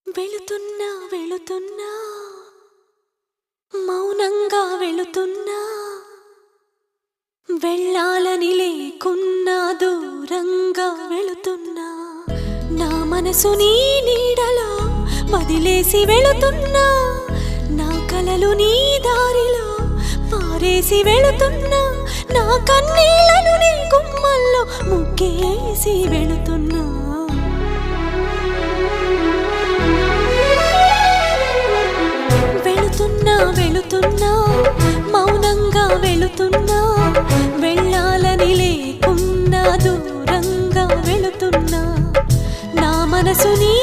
వెళుతున్నా వెళుతున్నా మౌనంగా వెళుతున్నా వెళ్ళాలని లేకున్నా దూరంగా వెళుతున్నా నా మనసు నీ నీడలో వదిలేసి వెళుతున్నా నా కలలు నీ దారిలో పారేసి వెళుతున్నా నా కన్నీళ్లను నీ గుమ్మల్లో ముగ్గేసి వెళుతున్నా వెళుతున్నా మౌనంగా వెళుతున్నా వెళ్ళాలని లేకున్నా దూరంగా వెళుతున్నా నా మనసు నీ